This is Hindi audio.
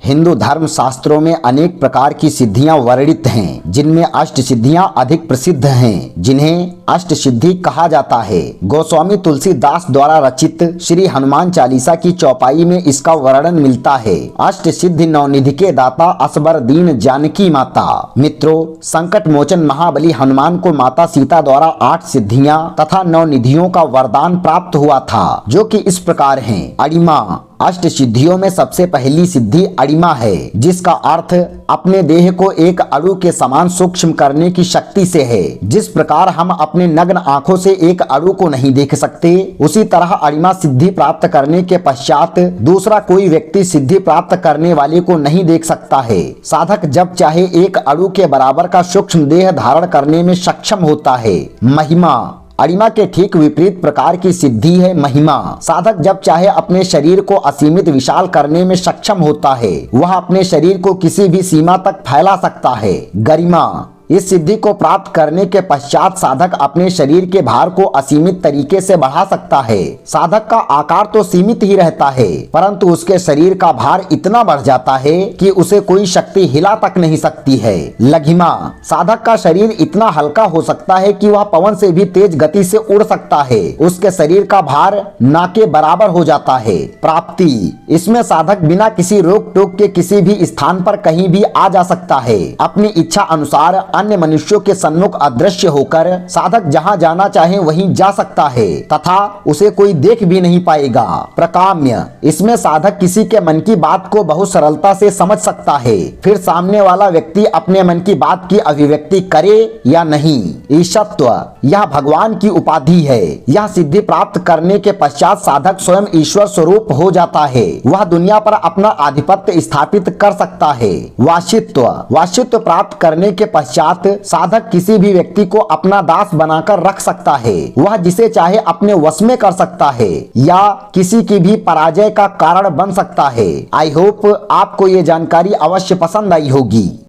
हिंदू धर्म शास्त्रों में अनेक प्रकार की सिद्धियां वर्णित हैं, जिनमें अष्ट सिद्धियां अधिक प्रसिद्ध हैं, जिन्हें अष्ट सिद्धि कहा जाता है। गोस्वामी तुलसीदास द्वारा रचित श्री हनुमान चालीसा की चौपाई में इसका वर्णन मिलता है। अष्ट सिद्धि नवनिधि के दाता असबर दीन जानकी माता। मित्रों, संकट मोचन महाबली हनुमान को माता सीता द्वारा 8 सिद्धियां तथा 9 निधियों का वरदान प्राप्त हुआ था, जो कि इस प्रकार हैं। अणिमा। अष्ट सिद्धियों में सबसे पहली सिद्धि अणिमा है, जिसका अर्थ अपने देह को एक अणु के समान सूक्ष्म करने की शक्ति से है। जिस प्रकार हम अपने नग्न आंखों से एक अणु को नहीं देख सकते, उसी तरह अणिमा सिद्धि प्राप्त करने के पश्चात दूसरा कोई व्यक्ति सिद्धि प्राप्त करने वाले को नहीं देख सकता है। साधक जब चाहे एक अणु के बराबर का सूक्ष्म देह धारण करने में सक्षम होता है। महिमा। अणिमा के ठीक विपरीत प्रकार की सिद्धि है महिमा। साधक जब चाहे अपने शरीर को असीमित विशाल करने में सक्षम होता है। वह अपने शरीर को किसी भी सीमा तक फैला सकता है। गरिमा। इस सिद्धि को प्राप्त करने के पश्चात साधक अपने शरीर के भार को असीमित तरीके से बढ़ा सकता है। साधक का आकार तो सीमित ही रहता है, परंतु उसके शरीर का भार इतना बढ़ जाता है कि उसे कोई शक्ति हिला तक नहीं सकती है। लघिमा। साधक का शरीर इतना हल्का हो सकता है कि वह पवन से भी तेज गति से उड़ सकता है। उसके शरीर का भार ना के बराबर हो जाता है। प्राप्ति। इसमें साधक बिना किसी रोक टोक के किसी भी स्थान पर कहीं भी आ जा सकता है। अपनी इच्छा अनुसार अन्य मनुष्यों के सन्मुख अदृश्य होकर साधक जहां जाना चाहे वहीं जा सकता है तथा उसे कोई देख भी नहीं पाएगा। प्रकाम्य। इसमें साधक किसी के मन की बात को बहुत सरलता से समझ सकता है, फिर सामने वाला व्यक्ति अपने मन की बात की अभिव्यक्ति करे या नहीं। ईशत्व। यह भगवान की उपाधि है। यह सिद्धि प्राप्त करने के पश्चात साधक स्वयं ईश्वर स्वरूप हो जाता है। वह दुनिया पर अपना आधिपत्य स्थापित कर सकता है। वाशित्व। वाशित्व प्राप्त करने के पश्चात साधक किसी भी व्यक्ति को अपना दास बनाकर रख सकता है। वह जिसे चाहे अपने वश में कर सकता है या किसी की भी पराजय का कारण बन सकता है। आई होप आपको ये जानकारी अवश्य पसंद आई होगी।